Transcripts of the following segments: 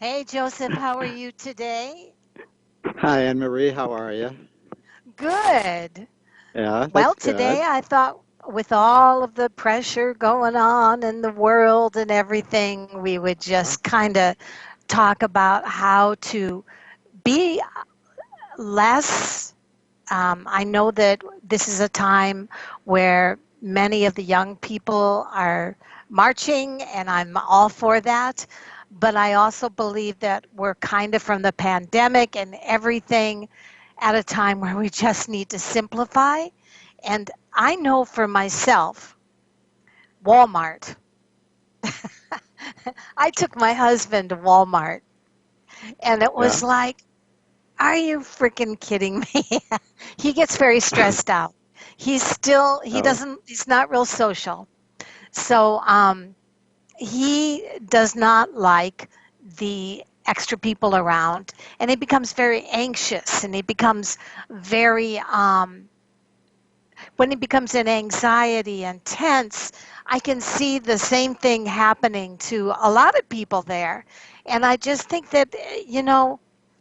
Hey, Joseph, how are you today? Hi, Anne Marie. How are you? Good. Yeah, Well, that's today good. I thought with all of the pressure going on in the world and everything, we would just Uh, kind of talk about how to be less. I know that this is a time where many of the young people are marching, and I'm all for that. But I also believe that we're kind of from the pandemic and everything at a time where we just need to simplify. And I know for myself, Walmart. I took my husband to Walmart, and it yeah. was like, are you freaking kidding me? He gets very stressed out. Oh, He's not real social. So he does not like the extra people around, and he becomes very anxious, and he becomes very, when he becomes an anxiety and tense, I can see the same thing happening to a lot of people there. And I just think that,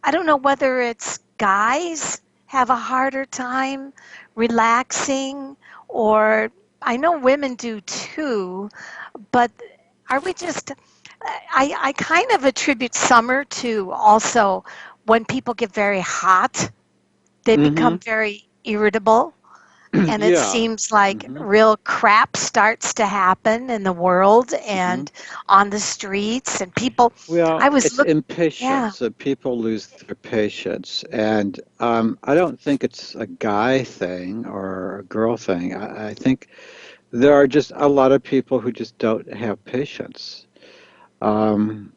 I don't know whether it's guys have a harder time relaxing, or I know women do too, but are we just, I kind of attribute summer to also when people get very hot, they mm-hmm. become very irritable, and it Yeah. seems like Mm-hmm. real crap starts to happen in the world Mm-hmm. and on the streets and people. Well, I was it's look Yeah. impatience. So people lose their patience, and I don't think it's a guy thing or a girl thing. I think there are just a lot of people who just don't have patience. Um,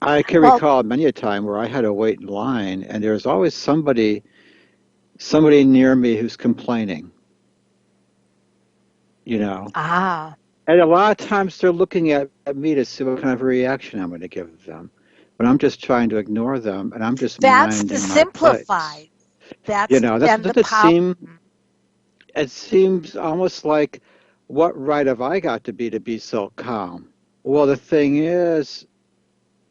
I can Well, recall many a time where I had to wait in line, and there was always somebody near me who's complaining, you know. ah, And a lot of times they're looking at me to see what kind of a reaction I'm going to give them. But I'm just trying to ignore them and I'm just that's the minding my place. simplified. That's That's and the doesn't it power. seem it seems almost like what right have I got to be so calm? Well, the thing is,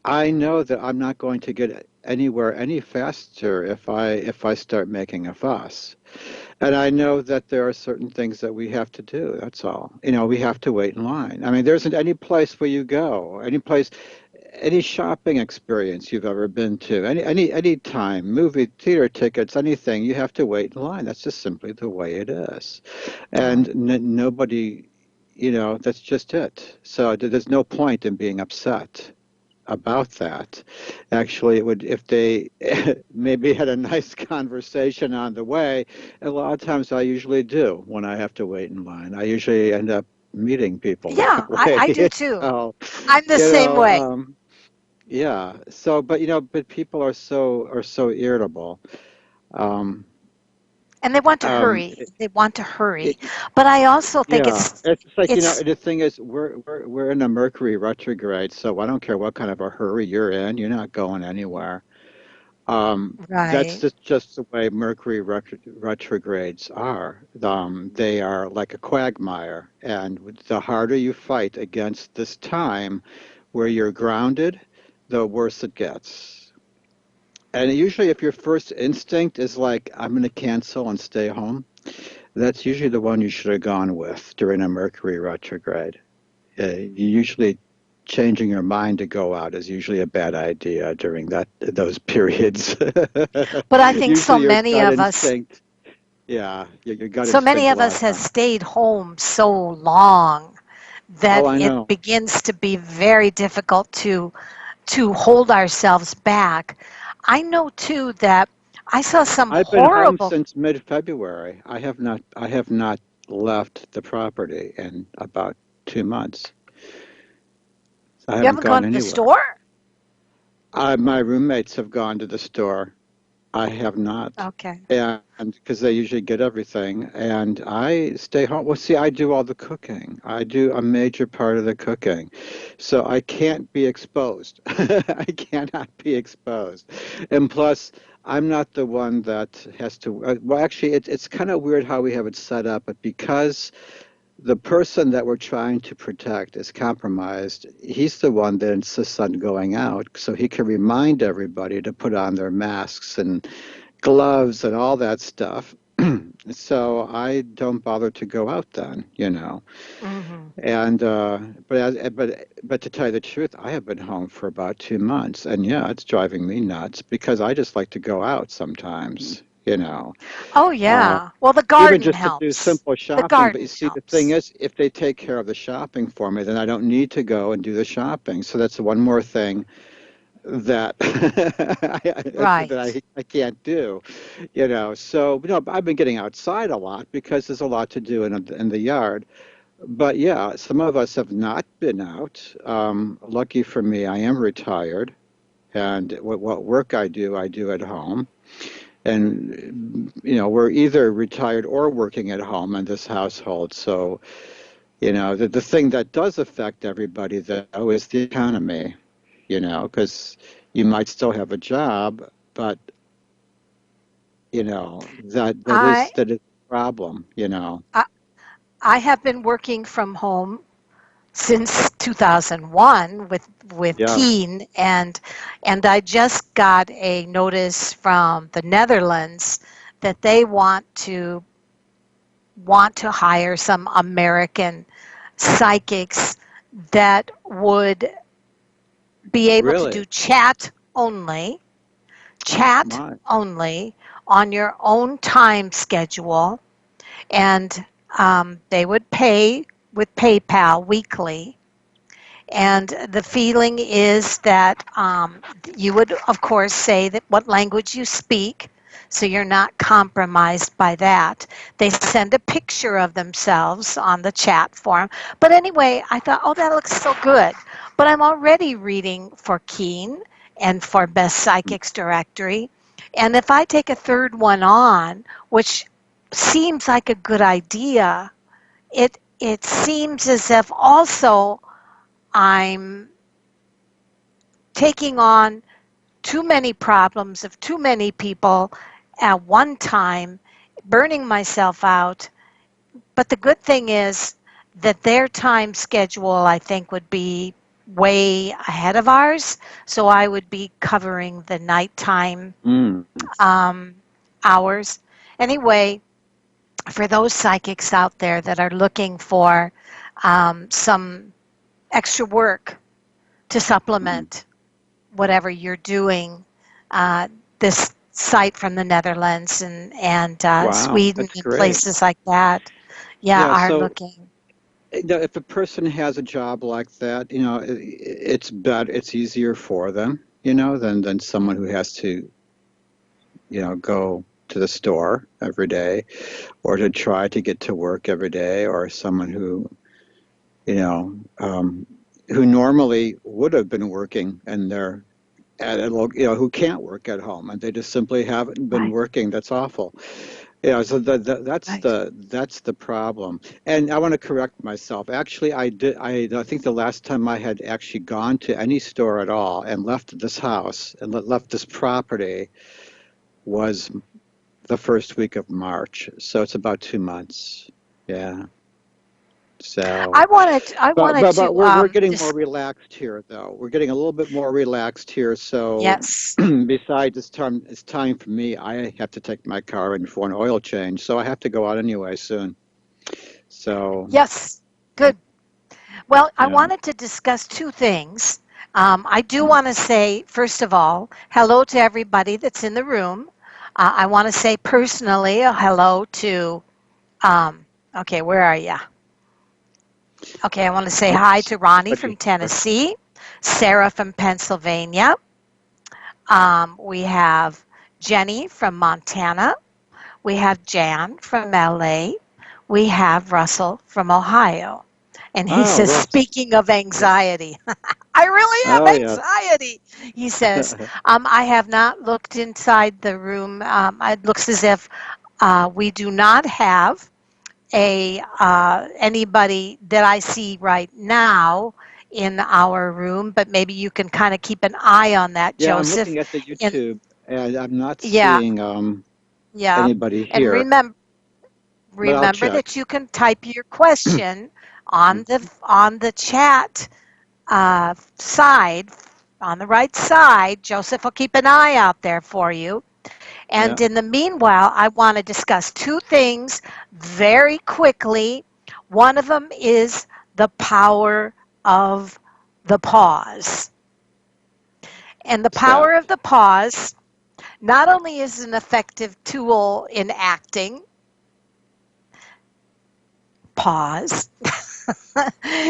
I know that I'm not going to get anywhere any faster if I start making a fuss. And I know that there are certain things that we have to do. That's all. We have to wait in line. I mean, there isn't any place where you go, any place, any shopping experience you've ever been to, any time, movie theater tickets, anything, you have to wait in line. That's just simply the way it is. Oh. And nobody, that's just it. So there's no point in being upset about that. Actually, it would if they maybe had a nice conversation on the way. A lot of times, I usually do when I have to wait in line. I usually end up meeting people Yeah, that I do way. too. So, I'm the you same know, way. um, yeah. So, but but people are so irritable. Um, And they want to um, hurry. They want to hurry. it, But I also think yeah, it's just like it's the thing is, we're in a Mercury retrograde, so I don't care what kind of a hurry you're in, you're not going anywhere. That's right. just the way Mercury retrogrades are. They are like a quagmire, and the harder you fight against this time where you're grounded, the worse it gets. And usually, if your first instinct is like, I'm going to cancel and stay home, that's usually the one you should have gone with during a Mercury retrograde. You usually changing your mind to go out is usually a bad idea during those periods. But I think Usually your gut instinct, yeah, your gut so instinct many a of lot us of have times. stayed home so long Oh, that I it know. begins to be very difficult to hold ourselves back. I know too that I saw some I've been home horrible. since mid-February. I have not left the property in about 2 months. I You haven't haven't gone gone to the anywhere. store? My roommates have gone to the store. I have not. Okay. And because they usually get everything, and I stay home. Well, see, I do all the cooking. I do a major part of the cooking. So I can't be exposed. I cannot be exposed. And plus, I'm not the one that has to. Well, actually, it's kind of weird how we have it set up, but because the person that we're trying to protect is compromised. He's the one that insists on going out so he can remind everybody to put on their masks and gloves and all that stuff. So I don't bother to go out then, you know. Hmm. And but to tell you the truth, I have been home for about 2 months, and yeah, it's driving me nuts because I just like to go out sometimes, you know. Oh, Uh, yeah. Well, the Even garden just to do helps. simple The shopping. But you garden see, the thing helps. is, if they take care of the shopping for me, then I don't need to go and do the shopping. So that's one more thing that Right. I can't do, you know. So, you know, I've been getting outside a lot because there's a lot to do in the yard. But yeah, some of us have not been out. Lucky for me, I am retired, and what work I do at home. And you know, we're either retired or working at home in this household. So, you know, the thing that does affect everybody though is the economy, you know, because you might still have a job, but you know, I, that is a problem, you know. I I have been working from home since 2001 with Yeah, Keen, and I just got a notice from the Netherlands that they want to hire some American psychics that would be able to really. do chat My. only on your own time schedule, and they would pay with PayPal weekly. And the feeling is that you would, of course, say that what language you speak, so you're not compromised by that. They send a picture of themselves on the chat form. But anyway, I thought, oh, that looks so good. But I'm already reading for Keen and for Best Psychics Directory. And if I take a third one on, which seems like a good idea, it seems as if also I'm taking on too many problems of too many people at one time, burning myself out. But the good thing is that their time schedule, I think, would be way ahead of ours. So I would be covering the nighttime Mm. um, hours. Anyway, for those psychics out there that are looking for some extra work to Mm. supplement whatever you're doing. Uh, this site from the Netherlands and Wow, Sweden that's and great. places like that, yeah, Yeah, are so looking. if a person has a job like that, you know, it's better, it's easier for them, you know, than someone who has to, you know, go to the store every day or to try to get to work every day, or someone who, you know, who normally would have been working and they're you know, who can't work at home and they just simply haven't been Right, working. That's awful. Yeah, so right. that's the problem. And I want to correct myself. Actually, I think the last time I had actually gone to any store at all and left this house and left this property was the first week of March. So it's about 2 months. Yeah. So, I wanted but to we're getting more just relaxed here, though. We're getting a little bit more relaxed here. So, yes, besides, it's time for me. I have to take my car in for an oil change, so I have to go out anyway soon. So, yes, good. Well, I yeah. wanted to discuss two things. I do want to say, first of all, hello to everybody that's in the room. I want to say personally a hello to, okay, where are you? Okay, I want to say hi to Ronnie from Somebody here. Tennessee, Sarah from Pennsylvania. We have Jenny from Montana. We have Jan from LA. We have Russell from Ohio. And he Oh, says, Russ. speaking of anxiety, I really have Oh, yeah. anxiety. He says, I have not looked inside the room. It looks as if we do not have a anybody that I see right now in our room, but maybe you can kind of keep an eye on that, Yeah, I'm Joseph. looking at the And YouTube, and I'm not yeah, seeing yeah, anybody and here. remember, but I'll Remember check. that you can type your question on the chat side, on the right side. Joseph will keep an eye out there for you. And Yeah, in the meanwhile, I want to discuss two things very quickly. One of them is the power of the pause. And the what's that? power of the pause not only is an effective tool in acting, pause,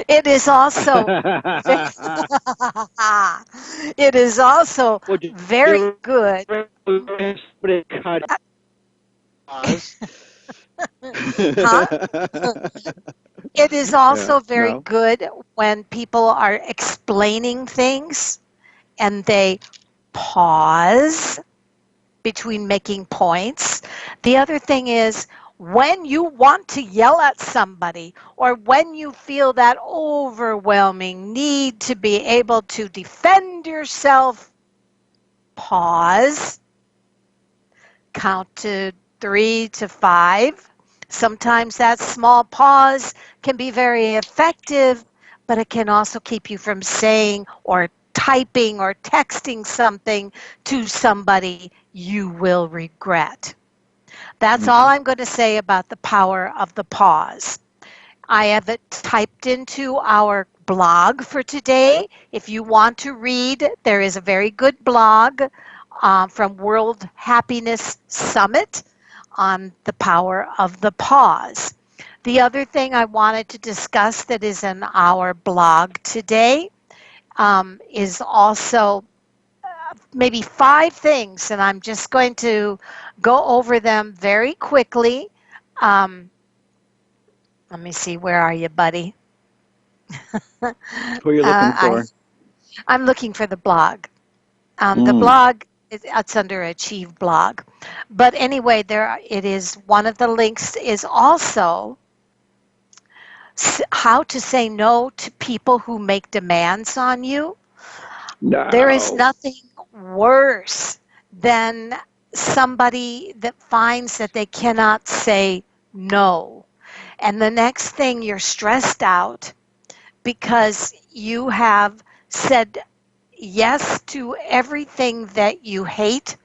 it is also it is also Would very you good. recommend somebody cut pause? Huh? It is Yeah, also very no. good when people are explaining things and they pause between making points. The other thing is when you want to yell at somebody or when you feel that overwhelming need to be able to defend yourself, pause, count to 3 to 5. Sometimes that small pause can be very effective, but it can also keep you from saying or typing or texting something to somebody you will regret. That's all Hmm. I'm going to say about the power of the pause. I have it typed into our blog for today. If you want to read, there is a very good blog from World Happiness Summit on the power of the pause. The other thing I wanted to discuss that is in our blog today is also maybe 5 things, and I'm just going to go over them very quickly. Um, Let me see, where are you, buddy? Who are you looking I for? I'm looking for the blog. The Mm. blog it's under Achieve blog, but anyway, it is. One of the links is also how to say no to people who make demands on you. There is No. nothing worse than somebody that finds that they cannot say no. And the next thing you're stressed out because you have said yes to everything that you hate,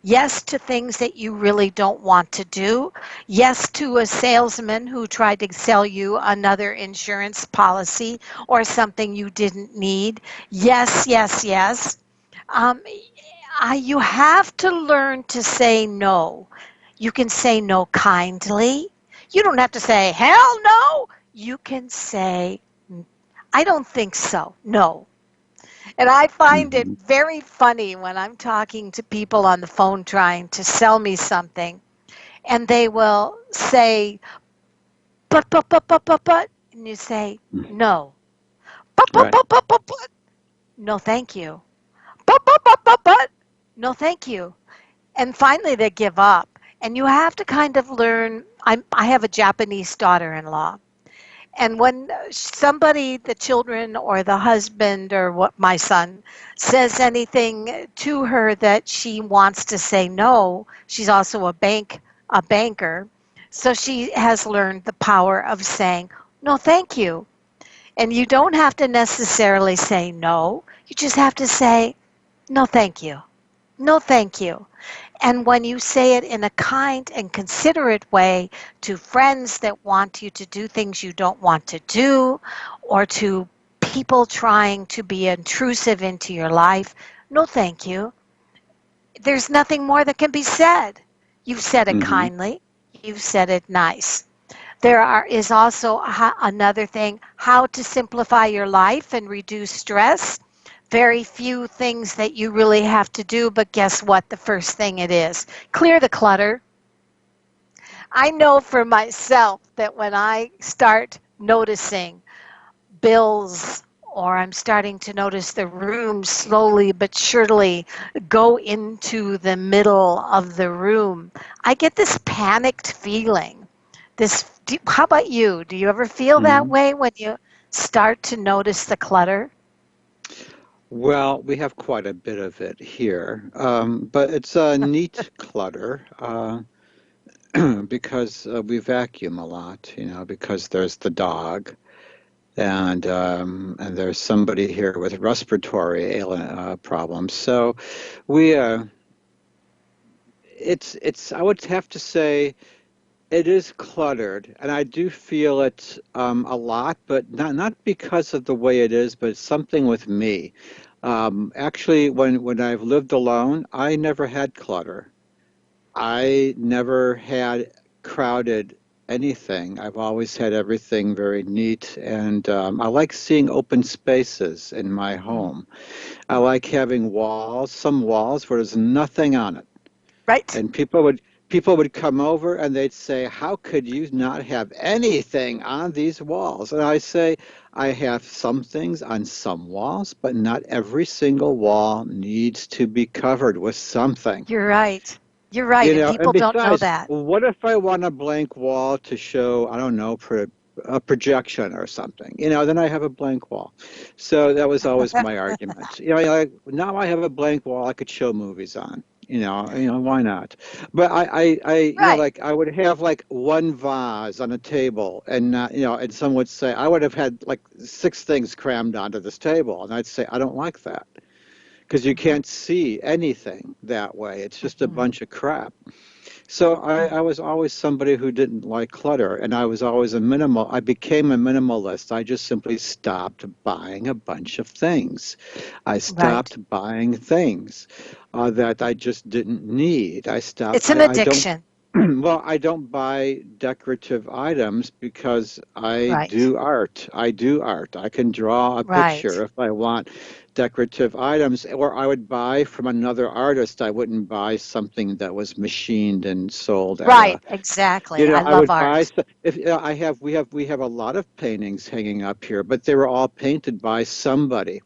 yes to things that you really don't want to do, yes to a salesman who tried to sell you another insurance policy or something you didn't need. Yes, yes, yes. Um, you have to learn to say no. You can say no kindly. You don't have to say, hell no. You can say, I don't think so. No. And I find it Hmm. very funny when I'm talking to people on the phone trying to sell me something, and they will say, but, and you say, no. Right. But, no, thank you. But, no, thank you. And finally, they give up. And you have to kind of learn. I have a Japanese daughter in law. And when somebody, the children or the husband or what my son says anything to her that she wants to say no, she's also a banker. So she has learned the power of saying, no, thank you. And you don't have to necessarily say no. You just have to say, no, thank you. No, thank you. And when you say it in a kind and considerate way to friends that want you to do things you don't want to do, or to people trying to be intrusive into your life, no thank you. There's nothing more that can be said. You've said it Hmm. kindly. You've said it nice. Is also another thing, how to simplify your life and reduce stress. Very few things that you really have to do, but guess what? The first thing it is clear the clutter. I know for myself that when I start noticing bills or I'm starting to notice the room slowly but surely go into the middle of the room, I get this panicked feeling. How about you? Do you ever feel that Hmm. way when you start to notice the clutter? Well, we have quite a bit of it here, but it's a neat clutter. because we vacuum a lot, because there's the dog and there's somebody here with respiratory problems. So we it's I would have to say it is cluttered, and I do feel it a lot, but not because of the way it is, but something with me. Actually, when I've lived alone, I never had clutter. I never had crowded anything. I've always had everything very neat, and I like seeing open spaces in my Mm. home. I like having walls, some walls where there's nothing on it. Right. And people would come over and they'd say, "How could you not have anything on these walls?" And I say, "I have some things on some walls, but not every single wall needs to be covered with something." You're right. You're right. And And people don't know besides, that. what if I want a blank wall to show, I don't know, a projection or something? Then I have a blank wall. So that was always my argument. Like now I have a blank wall I could show movies on. Why not? But Right. like I would have like one vase on a table, and not, and some would say I would have had like six things crammed onto this table, and I'd say I don't like that because you Mhm. can't see anything that way. It's just a Mhm. bunch of crap. So I Mhm. was always somebody who didn't like clutter, and I was always I became a minimalist. I just simply stopped buying a bunch of things. I Right. stopped buying things that I just didn't need. I stopped. It's an I don't. addiction. Well, I don't buy decorative items because I Right. do art. I do art. I can draw a Right. picture if I want decorative items, or I would buy from another artist. I wouldn't buy something that was machined and sold at Right. a, Exactly. I I love would buy art. if we have a lot of paintings hanging up here, but they were all painted by somebody,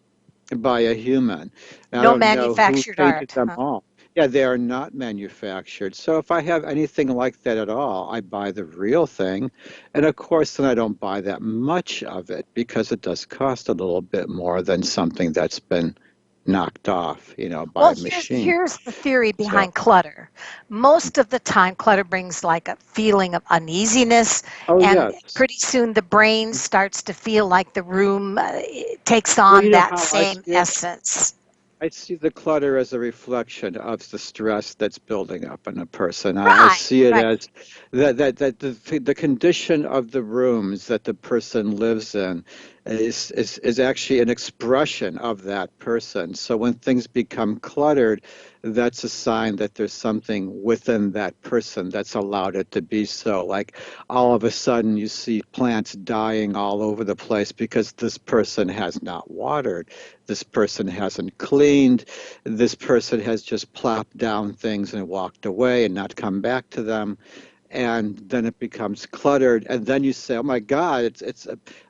by a human. I No don't know who manufactured painted art, them huh? all. Yeah, they are not manufactured. So if I have anything like that at all, I buy the real thing. And of course, then I don't buy that much of it because it does cost a little bit more than something that's been knocked off, by Well, a machine. here's the theory So, behind clutter. Most of the time, clutter brings like a feeling of uneasiness, oh, and yes. pretty soon the brain starts to feel like the room takes Well, on you know that how I same see it? essence. I see the clutter as a reflection of the stress that's building up in a person. I Right, see it right. as that the condition of the rooms that the person lives in is actually an expression of that person. So when things become cluttered, that's a sign that there's something within that person that's allowed it to be so. Like all of a sudden you see plants dying all over the place because this person has not watered, this person hasn't cleaned, this person has just plopped down things and walked away and not come back to them, and then it becomes cluttered, and then you say, "Oh my God, it's."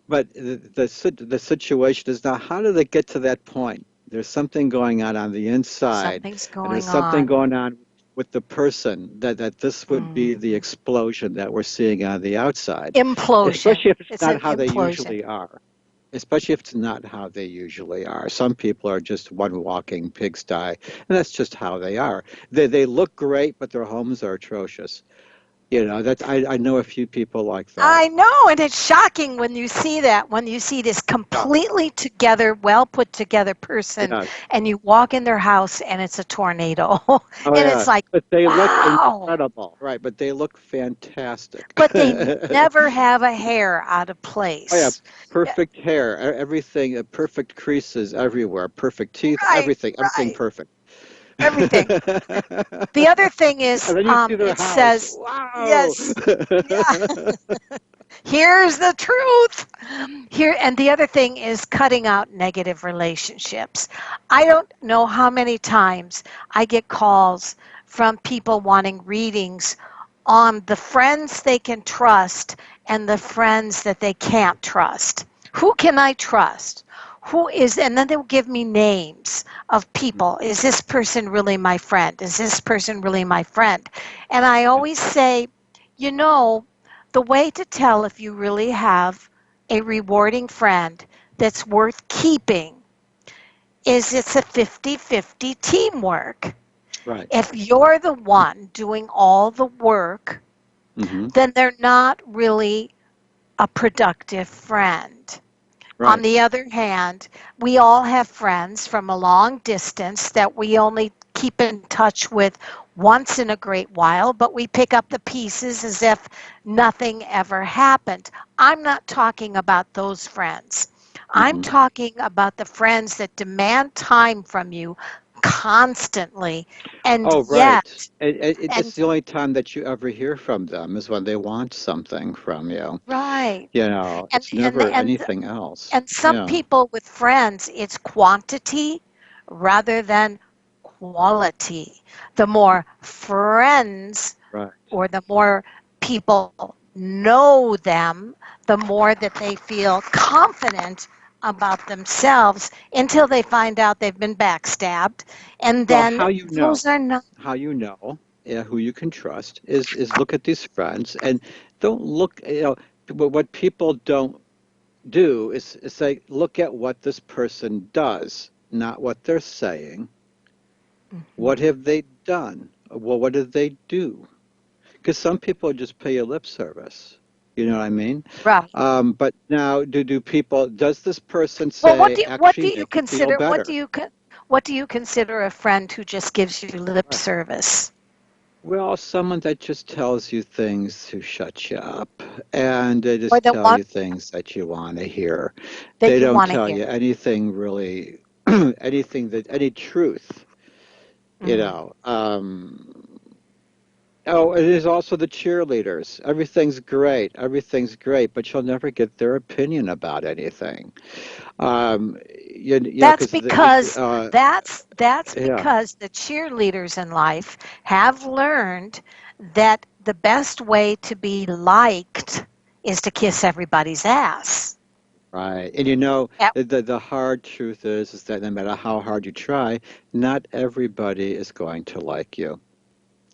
But the situation is now, how did it get to that point? There's something going on the inside, Something's and there's going something on. going on with the person that this would be the Mm. explosion that we're seeing on the outside, especially Implosion. if it's It's not an how they implosion. usually are. Especially if it's not how they usually are. Some people are just one walking pigsty, and that's just how they are. They look great, but their homes are atrocious. That I know a few people like that. I know, and it's shocking when you see that, when you see this Yeah. completely together, well put together person, Yes. and you walk in their house and it's a tornado. Oh And it's yeah. like, But they look wow. incredible, right? But they look fantastic. But they never have a hair out of Oh yeah, place. Yeah, perfect hair, everything, perfect creases everywhere, perfect teeth, right, everything right. perfect. Everything. The other thing is, And then you see their it house. says, Wow. yes, yeah. Here's the truth. Here and the other thing is cutting out negative relationships. I don't know how many times I get calls from people wanting readings on the friends they can trust and the friends that they can't trust. Who can I trust? Who is, and then they'll give me names of people. Is this person really my friend? Is this person really my friend? And I Yeah. always say, you know, the way to tell if you really have a rewarding friend that's worth keeping is it's a 50-50 teamwork. Right. If you're the one doing all the work, Hmm. then they're not really a productive friend. On Right. the other hand, we all have friends from a long distance that we only keep in touch with once in a great while, but we pick up the pieces as if nothing ever happened. I'm not talking about those friends. I'm Hmm. talking about the friends that demand time from you constantly. And Oh, right. yet, It's and the only time that you ever hear from them is when they want something from you. right. You know, And it's and never and anything else. and some Yeah. people with friends, it's quantity rather than quality. The more friends Right. or the more people know them, the more that they feel confident about themselves until they find out they've been backstabbed. And Well, then how you know, those are not, how you know, yeah, who you can trust is look at these friends and don't look, what people don't do is say, look at what this person does, not what they're saying. What mhm, have they done? Well, what did they do? Because some people just pay you lip service. You know what I mean? right. But now, do people? Does this person Well, say actually make you feel better? what do you consider a friend who just gives you lip Right. service Well, someone that just tells you things to shut you up, and they or just the tell one you things that you want to hear. that They you don't want to tell hear? you anything really, any truth, you Mm, know. Oh, it is also the cheerleaders. Everything's great, but you'll never get their opinion about anything. Um, That's because because that's yeah, because the cheerleaders in life have learned that the best way to be liked is to kiss everybody's ass. right. And Yep. the hard truth is that no matter how hard you try, not everybody is going to like you.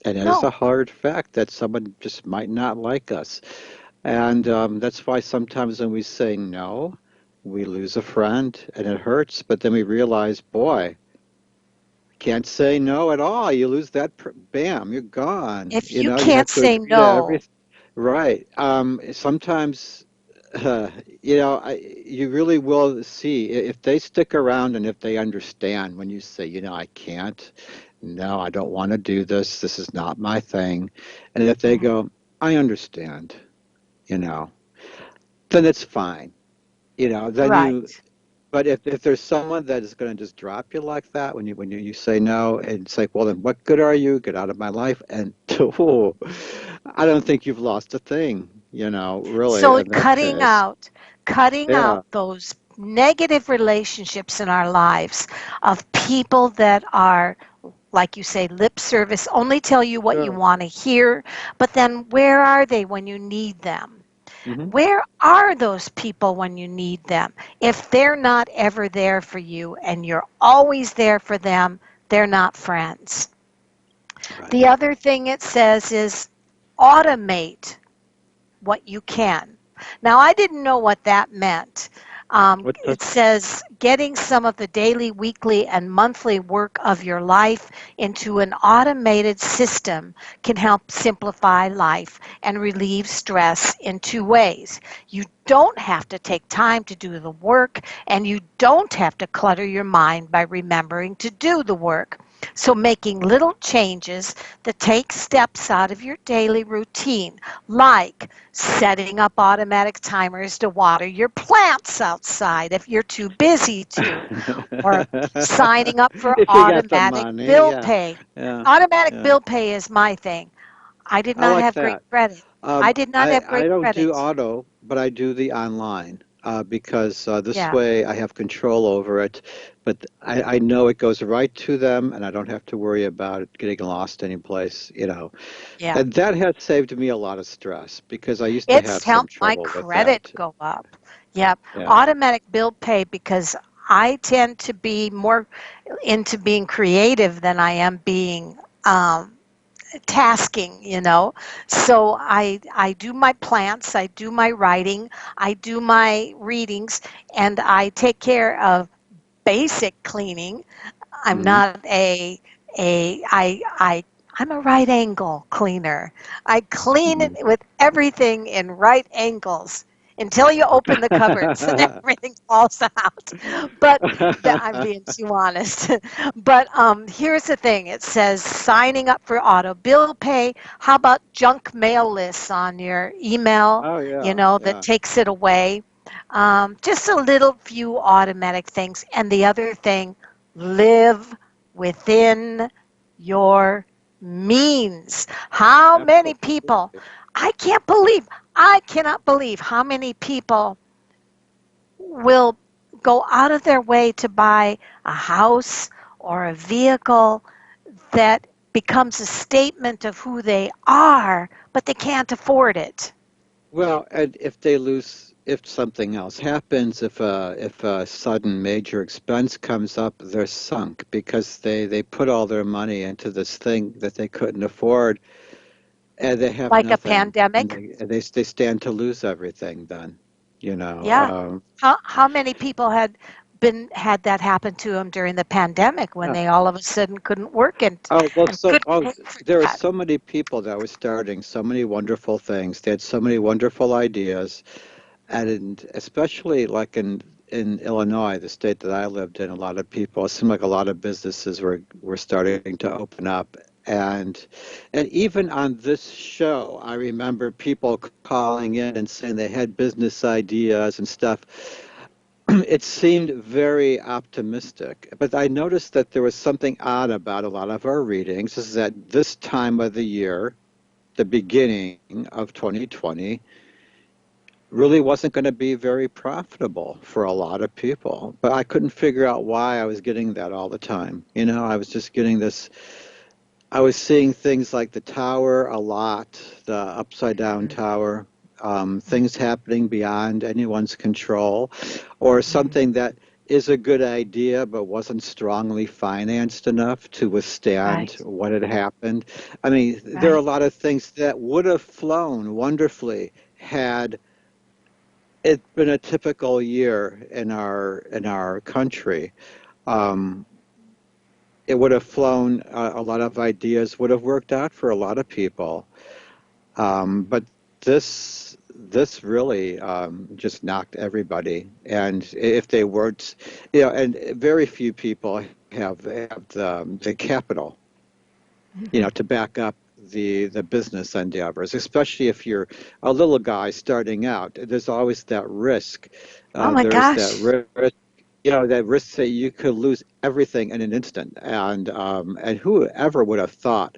And it is a No. hard fact that someone just might not like us. And that's why sometimes when we say no, we lose a friend and it hurts, but then we realize, boy, can't say no at all. You lose that, bam, you're gone. If you You can't have to say agree to no, everything. Right. Sometimes, you really will see if they stick around and if they understand when you say, I can't, no, I don't want to do this. This is not my thing. And if they mhm, go, I understand, you know, then it's fine. Then right. but if there's someone that is going to just drop you like that when you say no, and it's like, well, then what good are you? Get out of my life. And oh, I don't think you've lost a thing, really, So in that case. cutting Yeah, out those negative relationships in our lives of people that are, like you say, lip service, only tell you what you sure. want to hear, but then where are they when you need them? Hmm. Where are those people when you need them? If they're not ever there for you and you're always there for them, they're not friends. The Right. other thing it says is automate what you can. Now, I didn't know what that meant. What It does? says getting some of the daily, weekly, and monthly work of your life into an automated system can help simplify life and relieve stress in two ways. You don't have to take time to do the work, and you don't have to clutter your mind by remembering to do the work. So, making little changes that take steps out of your daily routine, like setting up automatic timers to water your plants outside if you're too busy to, or signing up for If you got the automatic money, bill yeah, pay. yeah, Automatic yeah. bill pay is my thing. I did I not like have great that. credit. I did not have I great don't do credit. auto, but I do the online because this Yeah, way I have control over it. But I know it goes right to them, and I don't have to worry about it getting lost anyplace. yeah. And that has saved me a lot of stress because I used to It's have some helped my trouble with credit that. go up. Yep. Yeah. Automatic bill pay because I tend to be more into being creative than I am being tasking. So I do my plants, I do my writing, I do my readings, and I take care of basic cleaning. I'm Hmm. not a I I'm a right angle cleaner. I clean it Mhm. with everything in right angles until you open the cupboards and everything falls out. But I'm being too honest. But here's the thing, it says signing up for auto bill pay. How about junk mail lists on your email, Oh you yeah, know, that yeah. takes it away? Just a little few automatic things. And the other thing, live within your means. How many people? Absolutely. I can't believe, I cannot believe how many people will go out of their way to buy a house or a vehicle that becomes a statement of who they are, but they can't afford it. Well, and if they lose, if something else happens, if a sudden major expense comes up, they're sunk because they put all their money into this thing that they couldn't afford, and they have Like a nothing, and pandemic. they stand to lose everything then, you know. Yeah. How many people had that happen to them during the pandemic when Yeah. they all of a sudden couldn't work Oh, well, and couldn't pay for there are that? so many people that were starting so many wonderful things. They had so many wonderful ideas. And especially like in Illinois, the state that I lived in, a lot of people, it seemed like a lot of businesses were starting to open up. And and even on this show, I remember people calling in and saying they had business ideas and stuff. It seemed very optimistic, but I noticed that there was something odd about a lot of our readings, is that this time of the year, the beginning of 2020, really wasn't going to be very profitable for a lot of people. But I couldn't figure out why I was getting that all the time. You know, I was just getting this. I was seeing things like the tower a lot, the upside down tower, things happening beyond anyone's control, or something that is a good idea but wasn't strongly financed enough to withstand Right, what had happened. I mean, there are a right. lot of things that would have flown wonderfully had it's been a typical year in our country. Um, it would have flown. A lot of ideas would have worked out for a lot of people. But this really just knocked everybody. And if they weren't, you know, and very few people have the capital, you know, to back up the business endeavors, especially if you're a little guy starting out. There's always that risk. Oh my There's that gosh. risk, you know, that risk that you could lose everything in an instant. And whoever would have thought?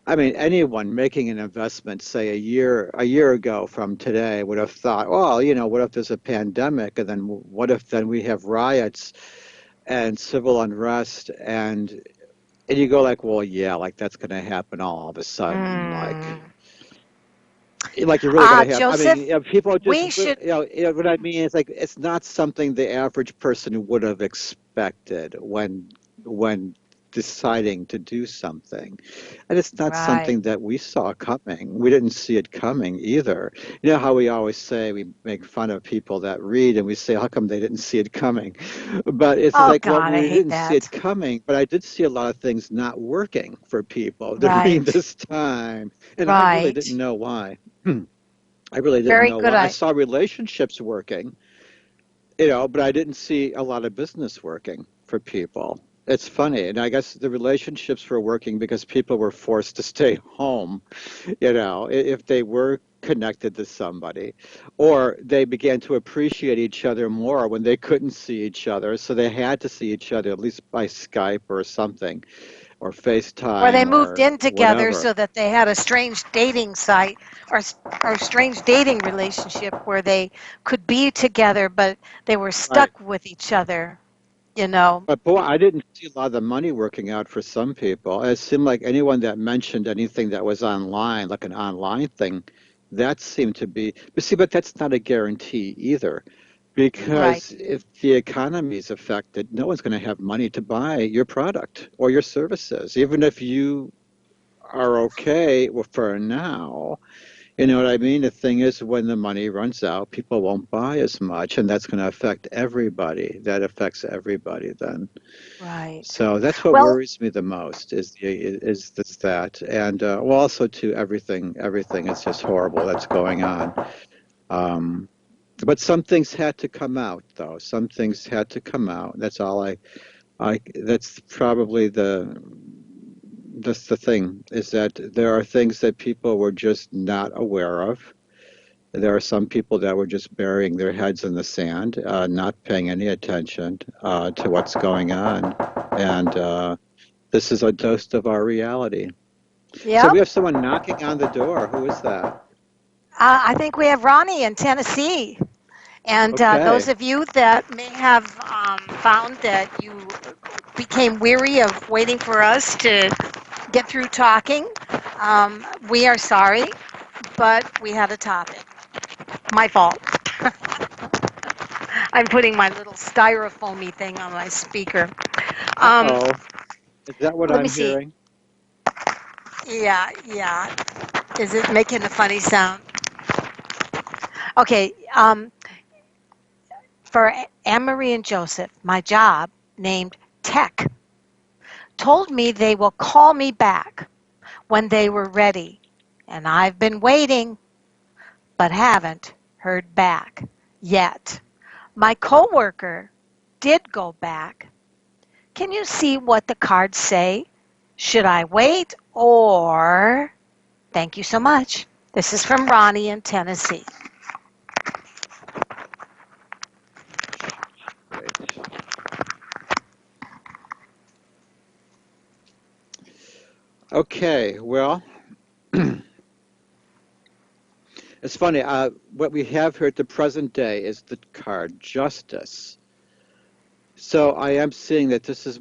I mean, anyone making an investment, say a year ago from today, would have thought, well, you know, what if there's a pandemic, and then what if then we have riots and civil unrest, and you go like, well, yeah, like that's going to happen all of a sudden, Mm. like you're really going to have. I mean, Joseph, you know, people just, we should, you know what I mean? It's like it's not something the average person would have expected when deciding to do something, and it's not right. something that we saw coming. We didn't see it coming either. You know how we always say we make fun of people that read, and we say, how come they didn't see it coming? But it's Oh like, well, God, I we hate didn't see it that. coming, but I did see a lot of things not working for people during Right, this time, and I really didn't right. know why. I really didn't Very know good. why. I saw relationships working, you know, but I didn't see a lot of business working for people. It's funny, and I guess the relationships were working because people were forced to stay home, you know, if they were connected to somebody, or they began to appreciate each other more when they couldn't see each other, so they had to see each other at least by Skype or something, or Or they FaceTime moved or in together whatever. so that they had a strange dating site or or strange dating relationship where they could be together, but they were Right. stuck with each other, you know. But boy, I didn't see a lot of the money working out for some people. It seemed like anyone that mentioned anything that was online, like an online thing, that seemed to be. But see, but that's not a guarantee either, Right. because if the economy is affected, no one's going to have money to buy your product or your services, even if you are okay for now. You know what I mean? The thing is, when the money runs out, people won't buy as much, and that's going to affect everybody. That affects everybody then. Right. So that's what Well, worries me the most is this that, and well, also to everything is just horrible that's going on. Um, but some things had to come out, though. Some things had to come out. That's all I. That's probably that's the thing is that there are things that people were just not aware of. There are some people that were just burying their heads in the sand, not paying any attention to what's going on, and this is a dose of our reality. So we yep. have someone knocking on the door. Who is that? I think we have Ronnie in Tennessee. And those Okay. of you that may have found that you became weary of waiting for us to get through talking, we are sorry, but we had a topic. My fault. I'm putting my little styrofoamy thing on my speaker. Um, Uh-oh. Is that what let me I'm see. hearing? Yeah, yeah. Is it making a funny sound? Okay. For Anne-Marie and Joseph, my job, named Tech, told me they will call me back when they were ready. And I've been waiting, but haven't heard back yet. My coworker did go back. Can you see what the cards say? Should I wait or? Thank you so much. This is from Ronnie in Tennessee. Wait. Okay. Well, it's funny. What we have here at the present day is the card Justice. So I am seeing that this is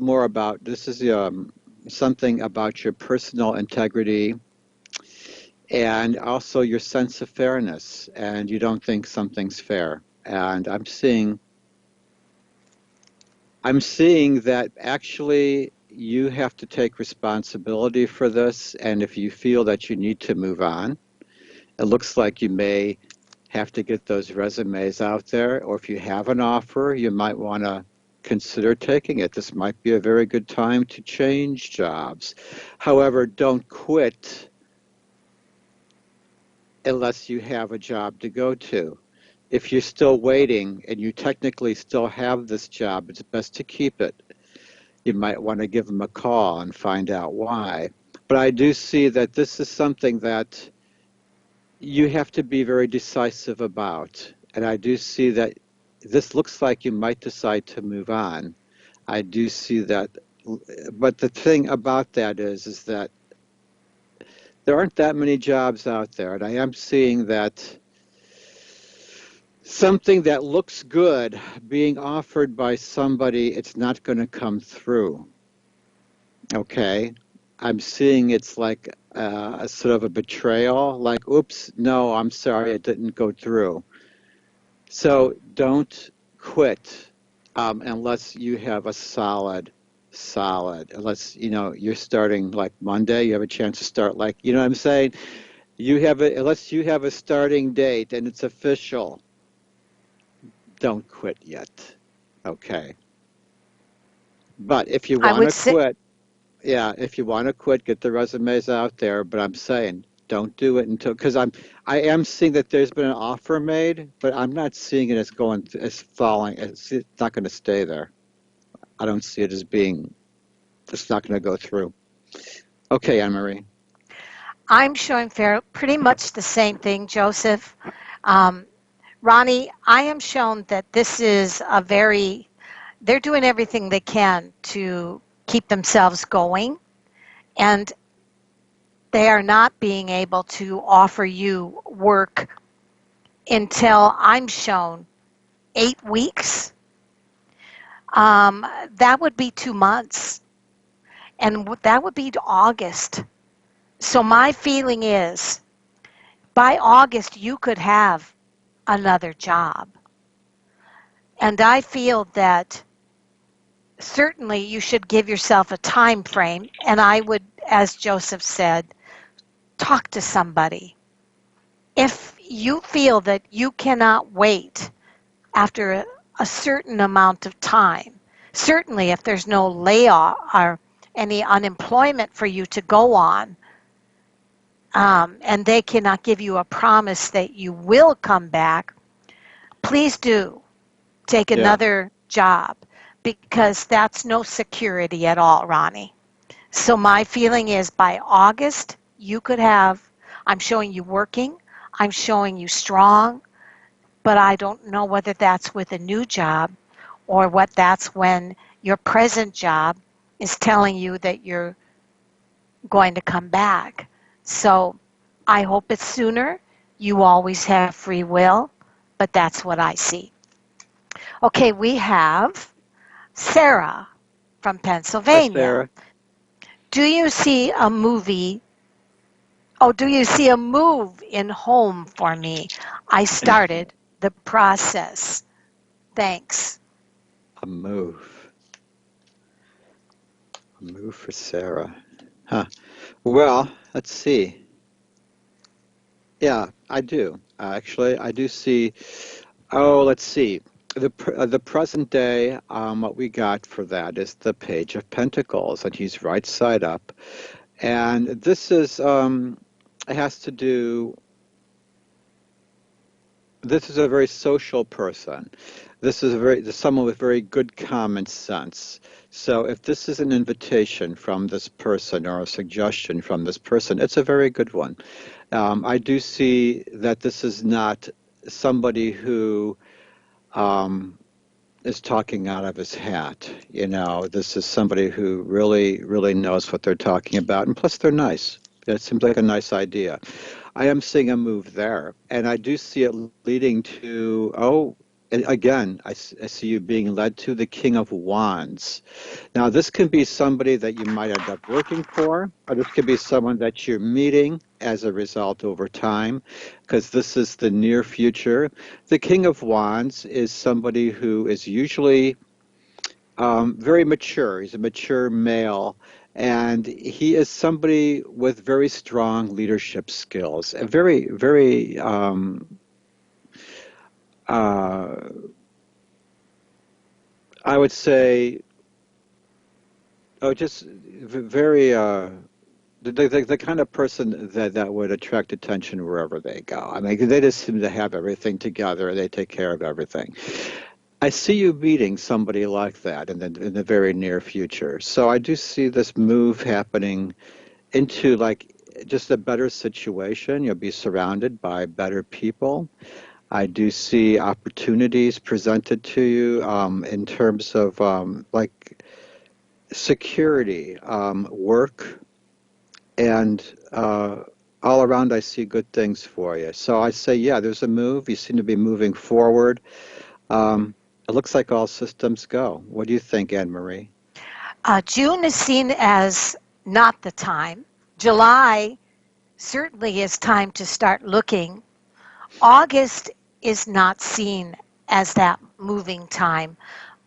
something about your personal integrity and also your sense of fairness, and you don't think something's fair. And I'm seeing that actually you have to take responsibility for this, and if you feel that you need to move on, it looks like you may have to get those resumes out there, or if you have an offer, you might want to consider taking it. This might be a very good time to change jobs. However, don't quit unless you have a job to go to. If you're still waiting and you technically still have this job, it's best to keep it. You might want to give them a call and find out why. But I do see that this is something that you have to be very decisive about. And I do see that this looks like you might decide to move on. I do see that. But the thing about that is that there aren't that many jobs out there. And I am seeing that something that looks good being offered by somebody, it's not going to come through. Okay. I'm seeing it's like a sort of a betrayal, like, oops, no, I'm sorry, it didn't go through. So don't quit unless you have a unless, you're starting like Monday, you have a chance to start like, you know what I'm saying? Unless you have a starting date and it's official, don't quit yet. Okay. But if you I want would to say, quit, yeah, if you want to quit, get the resumes out there. But I'm saying don't do it until because I am seeing that there's been an offer made, but I'm not seeing it as as falling. It's not going to stay there. I don't see it as being. It's not going to go through. Okay, Anne Marie. I'm showing pretty much the same thing, Joseph. Um, Ronnie, I am shown that this is they're doing everything they can to keep themselves going, and they are not being able to offer you work until I'm shown 8 weeks. That would be 2 months, and that would be to August. So my feeling is by August, you could have another job. And I feel that certainly you should give yourself a time frame. And I would, as Joseph said, talk to somebody. If you feel that you cannot wait after a certain amount of time, certainly if there's no layoff or any unemployment for you to go on, and they cannot give you a promise that you will come back, please do take Yeah. another job because that's no security at all, Ronnie. So my feeling is by August, you could have, I'm showing you working, I'm showing you strong, but I don't know whether that's with a new job or what that's when your present job is telling you that you're going to come back. So I hope it's sooner. You always have free will, but that's what I see. Okay, we have Sarah from Hi, Pennsylvania. Sarah. Do you see a movie? Oh, do you see a move in home for me? I started the process. Thanks. A move. A move for Sarah. Huh. Well, let's see. Yeah, I do. Actually, I do see. Oh, let's see. The present day, what we got for that is the Page of Pentacles, and he's right side up. And this is it has to do. This is a very social person. This is someone with very good common sense. So if this is an invitation from this person or a suggestion from this person, it's a very good one. I do see that this is not somebody who um, is talking out of his hat. This is somebody who really, really knows what they're talking about, and plus they're nice. It seems like a nice idea. I am seeing a move there, and I do see it leading to, oh, and again, I see you being led to the King of Wands. Now, this can be somebody that you might end up working for, or this could be someone that you're meeting as a result over time, because this is the near future. The King of Wands is somebody who is usually very mature. He's a mature male, and he is somebody with very strong leadership skills, and very, very, uh, I would say, oh, just very. The kind of person that would attract attention wherever they go. I mean, they just seem to have everything together. They take care of everything. I see you meeting somebody like that in the very near future. So I do see this move happening into like just a better situation. You'll be surrounded by better people. I do see opportunities presented to you in terms of like security, work, and all around I see good things for you. So I say, yeah, there's a move. You seem to be moving forward. Um, it looks like all systems go. What do you think, Anne Marie? June is seen as not the time. July certainly is time to start looking. August is not seen as that moving time,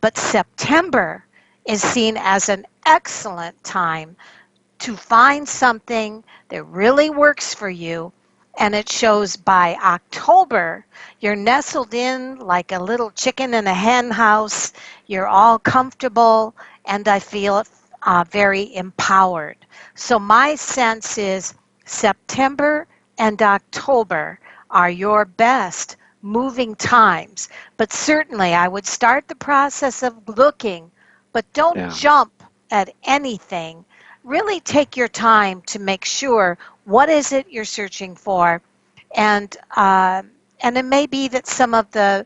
but September is seen as an excellent time to find something that really works for you. And it shows by October, you're nestled in like a little chicken in a hen house. You're all comfortable, and I feel very empowered. So, my sense is September and October are your best moving times. But certainly, I would start the process of looking, but don't Yeah, jump at anything. Really take your time to make sure what is it you're searching for, and and it may be that some of the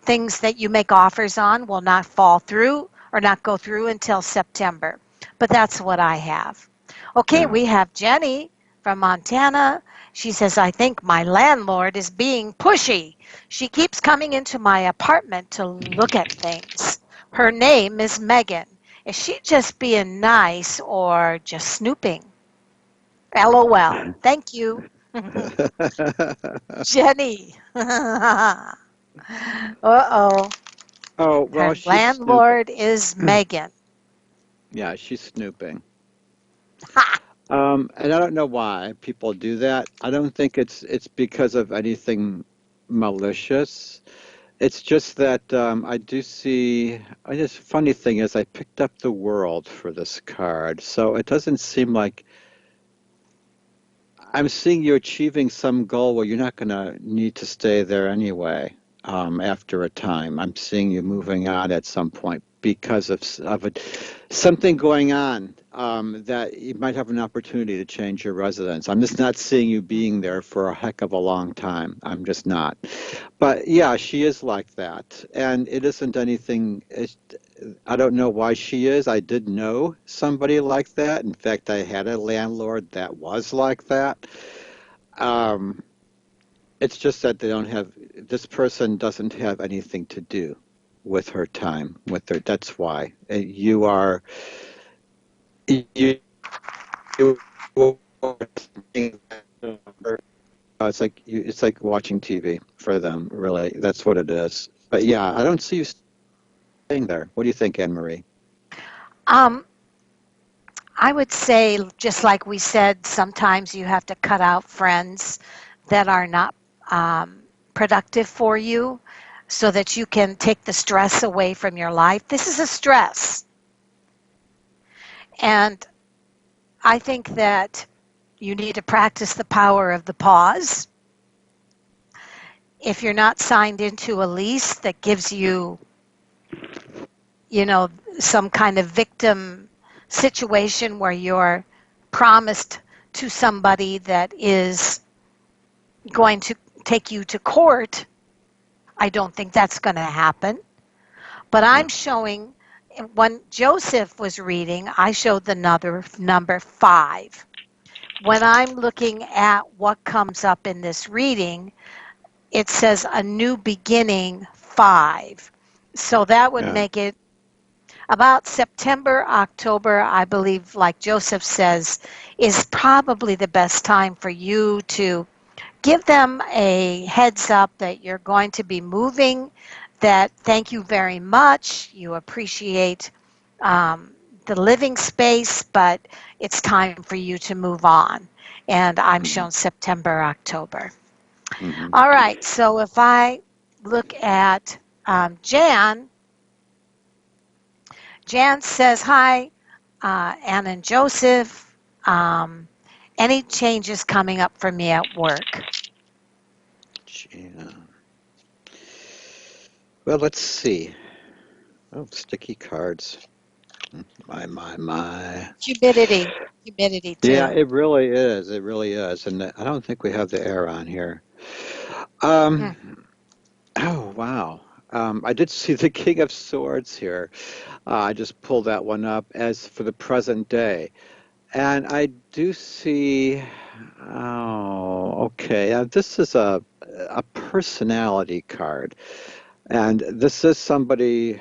things that you make offers on will not fall through or not go through until September. But that's what I have. Okay, yeah. we have Jenny from Montana. She says, I think my landlord is being pushy. She keeps coming into my apartment to look at things. Her name is Megan. Is she just being nice or just snooping? LOL. Thank you. Jenny. Uh oh. Oh, well, Her she's snooping. landlord is Megan. Yeah, she's snooping. And I don't know why people do that. I don't think it's because of anything malicious. It's just that I do see. I just funny thing is I picked up the world for this card, so it doesn't seem like I'm seeing you achieving some goal where you're not going to need to stay there anyway. After a time, I'm seeing you moving on at some point because of it, something going on that you might have an opportunity to change your residence. I'm just not seeing you being there for a heck of a long time. I'm just not. But yeah, she is like that, and it isn't anything. I don't know why she is. I did know somebody like that. In fact, I had a landlord that was like that. Um, it's just that they don't have, this person doesn't have anything to do with her time, with their, that's why. You are, you, you it's like watching TV for them, really. That's what it is. But yeah, I don't see you staying there. What do you think, Anne Marie? Um, I would say, just like we said, sometimes you have to cut out friends that are not um, productive for you so that you can take the stress away from your life. This is a stress. And I think that you need to practice the power of the pause. If you're not signed into a lease that gives you, you know, some kind of victim situation where you're promised to somebody that is going to take you to court, I don't think that's going to happen. But Yeah. I'm showing, when Joseph was reading, I showed the number 5. When I'm looking at what comes up in this reading, it says a new beginning 5. So that would Yeah. make it about September, October, I believe, like Joseph says, is probably the best time for you to give them a heads up that you're going to be moving, that thank you very much, you appreciate um, the living space, but it's time for you to move on. And I'm Hmm. shown September, October. Hmm. All right, so if I look at Jan, Jan says, hi, Anna and Joseph. Um, any changes coming up for me at work? Yeah. Well, let's see. Oh, sticky cards. My. Humidity, humidity Yeah, too. it really is. It really is. And I don't think we have the air on here. Um, Mm. oh, wow. I did see the King of Swords here. I just pulled that one up as for the present day. And I do see, oh, okay. This is a personality card. And this is somebody, it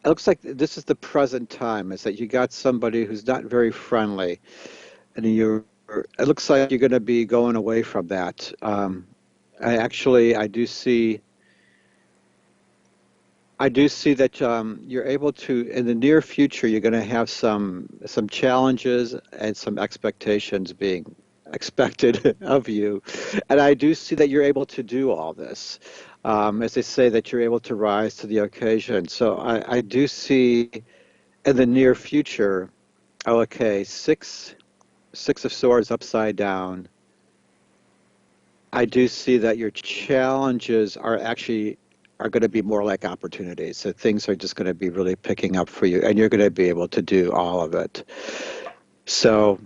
looks like this is the present time, is that you got somebody who's not very friendly, and it looks like you're going to be going away from that. I do see, that you're able to, in the near future, you're going to have some challenges and some expectations being expected of you, and I do see that you're able to do all this. As they say, that you're able to rise to the occasion. So I do see in the near future. Oh, okay, six of swords upside down. I do see that your challenges are going to be more like opportunities. So things are just going to be really picking up for you, and you're going to be able to do all of it. So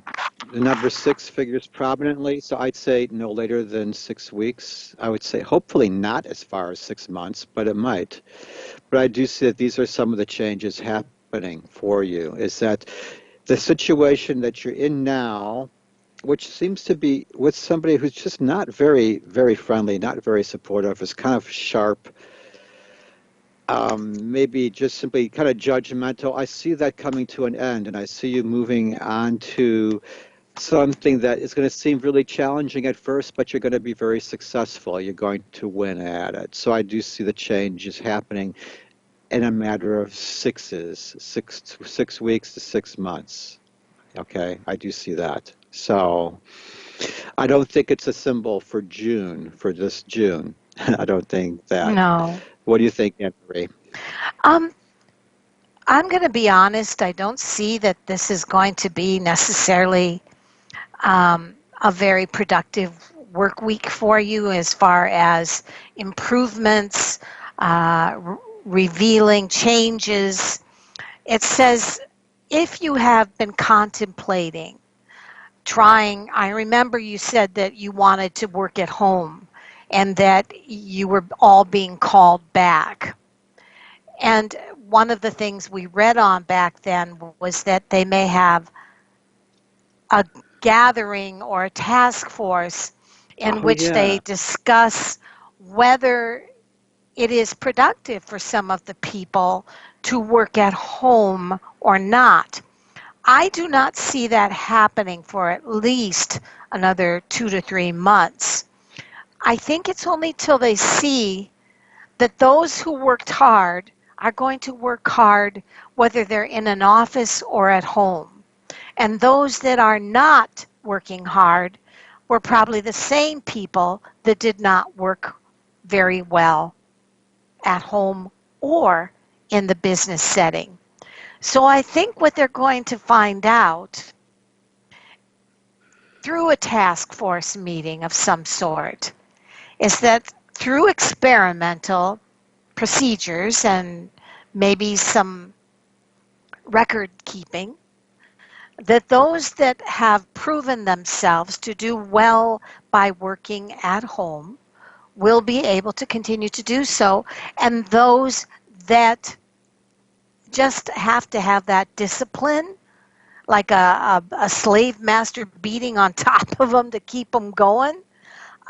the number six figures prominently. So I'd say no later than 6 weeks. I would say hopefully not as far as 6 months, but it might. But I do see that these are some of the changes happening for you. Is that the situation that you're in now, which seems to be with somebody who's just not very, very friendly, not very supportive, is kind of sharp, maybe just simply kind of judgmental. I see that coming to an end, and I see you moving on to something that is going to seem really challenging at first, but you're going to be very successful. You're going to win at it. So I do see the changes happening in a matter of 6 weeks to 6 months. Okay, I do see that. So I don't think it's a symbol for June, for this June. I don't think that. No. What do you think, Anne Marie? Um, I'm going to be honest. I don't see that this is going to be necessarily a very productive work week for you as far as improvements, revealing changes. It says if you have been contemplating trying, I remember you said that you wanted to work at home and that you were all being called back. And one of the things we read on back then was that they may have a gathering or a task force in Oh, which they yeah. discuss whether it is productive for some of the people to work at home or not. I do not see that happening for at least another 2 to 3 months. I think it's only till they see that those who worked hard are going to work hard whether they're in an office or at home. And those that are not working hard were probably the same people that did not work very well at home or in the business setting. So I think what they're going to find out through a task force meeting of some sort is that through experimental procedures and maybe some record keeping, that those that have proven themselves to do well by working at home will be able to continue to do so, and those that just have to have that discipline like a slave master beating on top of them to keep them going,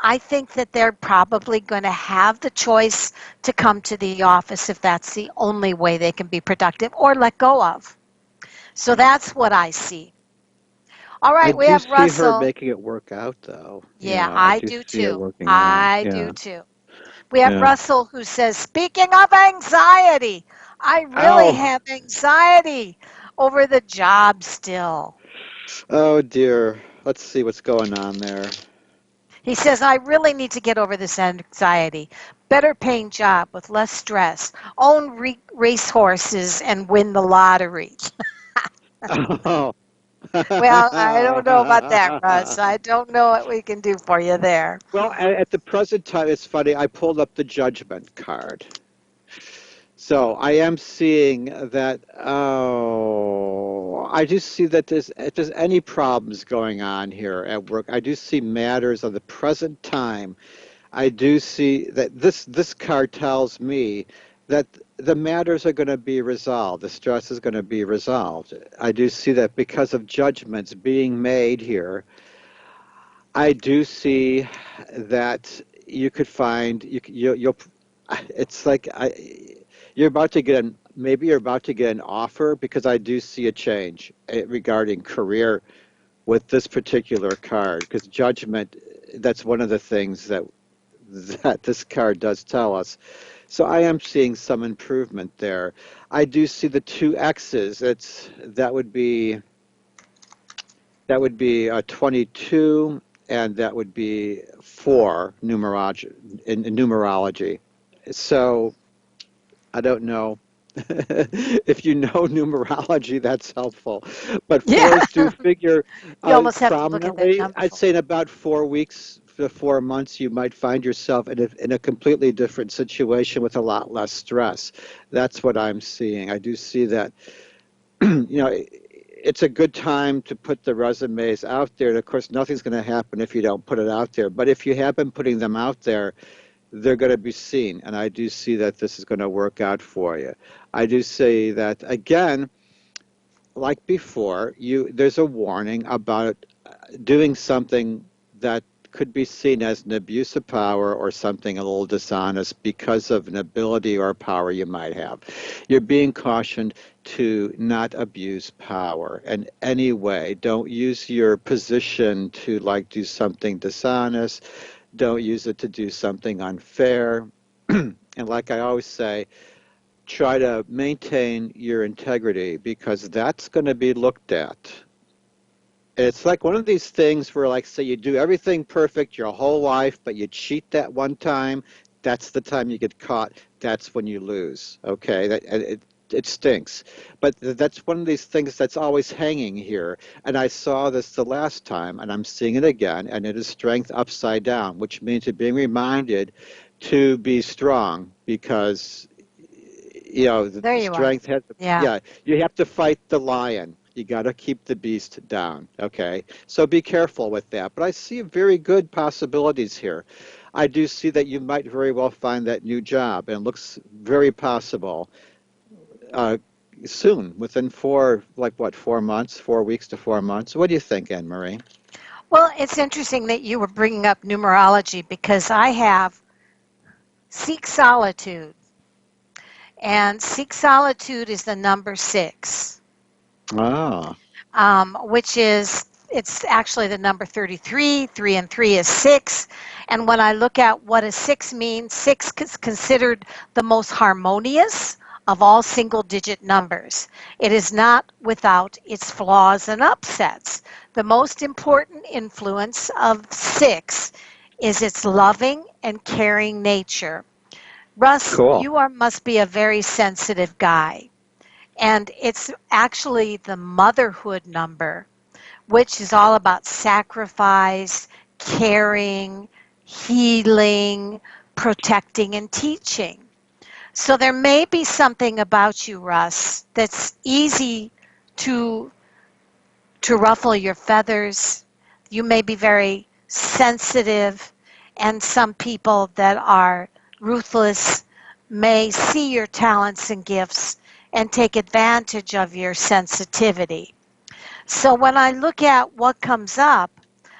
I think that they're probably going to have the choice to come to the office if that's the only way they can be productive or let go of. So that's what I see. All I right, we do have see her Russell. making it work out, though. Yeah, I I do do see it too. working out. I do Yeah, too. We have yeah. Russell who says, speaking of anxiety, I really Oh, have anxiety over the job still. oh dear. Let's see what's going on there. He says, I really need to get over this anxiety. Better paying job with less stress. Own race horses and win the lottery. Oh. Well, I don't know about that, Russ. I don't know what we can do for you there. Well, at the present time, it's funny. I pulled up the judgment card. So I am seeing that, oh, I do see that if there's any problems going on here at work, I do see matters of the present time. I do see that this card tells me that the matters are going to be resolved. The stress is going to be resolved. I do see that because of judgments being made here. I do see that you could find you'll. It's like you're about to get maybe you're about to get an offer because I do see a change regarding career with this particular card because judgment. That's one of the things that this card does tell us. So I am seeing some improvement there. I do see the two X's. That would be 22, and that would be 4 numerology in numerology. So I don't know if you know numerology, that's helpful. But Yeah, fours do figure you almost have to look at that prominently. number I'd for. say in about 4 weeks to 4 months, you might find yourself in a completely different situation with a lot less stress. That's what I'm seeing. I do see that it's a good time to put the resumes out there. And of course, nothing's going to happen if you don't put it out there. But if you have been putting them out there, they're going to be seen. And I do see that this is going to work out for you. I do say that again, like before, there's a warning about doing something that could be seen as an abuse of power or something a little dishonest because of an ability or power you might have. You're being cautioned to not abuse power in any way. Don't use your position to like do something dishonest. Don't use it to do something unfair. And like I always say, try to maintain your integrity because that's going to be looked at. It's like one of these things where, like, say you do everything perfect your whole life, but you cheat that one time. That's the time you get caught. That's when you lose. Okay, it stinks. But that's one of these things that's always hanging here. And I saw this the last time, and I'm seeing it again, and it is strength upside down, which means you're being reminded to be strong because There the you are. strength has, Yeah. yeah, you have to fight the lion. You got to keep the beast down. Okay. So be careful with that. But I see very good possibilities here. I do see that you might very well find that new job, and it looks very possible uh, soon, within like what, 4 months, 4 weeks to 4 months. What do you think, Anne Marie? Well, it's interesting that you were bringing up numerology because I have seek solitude, and seek solitude is the number 6. Ah, Which is it's actually the number 33. 3 and 3 is 6. And when I look at what a 6 means, 6 is considered the most harmonious of all single digit numbers. It is not without its flaws and upsets. The most important influence of 6 is its loving and caring nature. Russ, cool. you are must be a very sensitive guy. And it's actually the motherhood number, which is all about sacrifice, caring, healing, protecting, and teaching. So there may be something about you, Russ, that's easy to ruffle your feathers. You may be very sensitive, and some people that are ruthless may see your talents and gifts and take advantage of your sensitivity. So when I look at what comes up,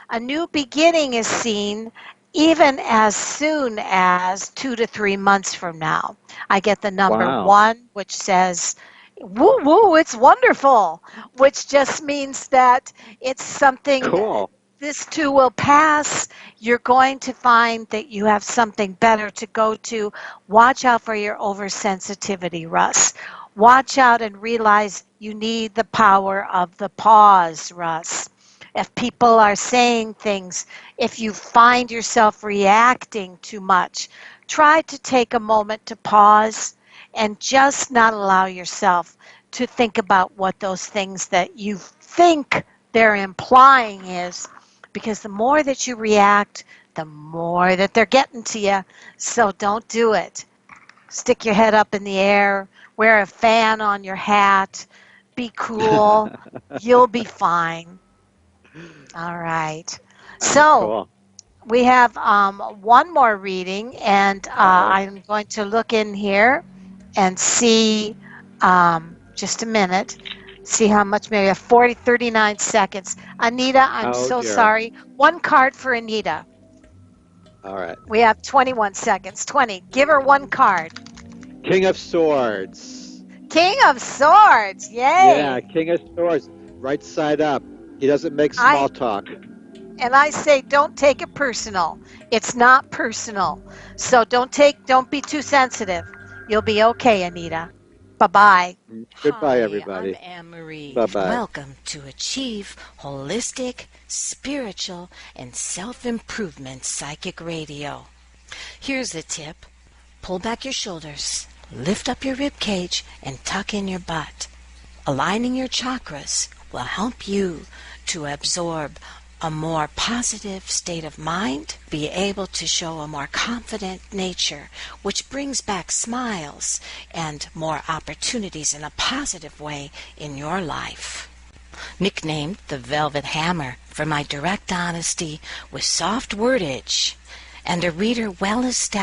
a new beginning is seen even as soon as 2 to 3 months from now. I get the number Wow. 1, which says, woo woo, it's wonderful, which just means that it's something, Cool. this too will pass. You're going to find that you have something better to go to. Watch out for your oversensitivity, Russ. Watch out and realize you need the power of the pause, Russ. If people are saying things, if you find yourself reacting too much, try to take a moment to pause and just not allow yourself to think about what those things that you think they're implying is, because the more that you react, the more that they're getting to you. So don't do it. Stick your head up in the air, wear a fan on your hat, be cool. You'll be fine. All right. So Cool. we have one more reading, and Uh-oh. I'm going to look in here and see just a minute. See how much, maybe 40, 39 seconds. Anita, I'm Oh so dear. sorry. One card for Anita. All right. We have 21 seconds. 20. Give her one card. King of Swords. King of Swords. Yeah, Yay. King of Swords. Right side up. He doesn't make small I talk. and I say don't take it personal. It's not personal. So don't be too sensitive. You'll be okay, Anita. Bye-bye. Goodbye, Hi, I'm everybody. Anne Marie. Bye bye. Welcome to Achieve Holistic, Spiritual, and Self Improvement Psychic Radio. Here's a tip: pull back your shoulders, lift up your rib cage, and tuck in your butt. Aligning your chakras will help you to absorb a more positive state of mind, be able to show a more confident nature, which brings back smiles and more opportunities in a positive way in your life. Nicknamed the Velvet Hammer for my direct honesty with soft wordage and a reader well established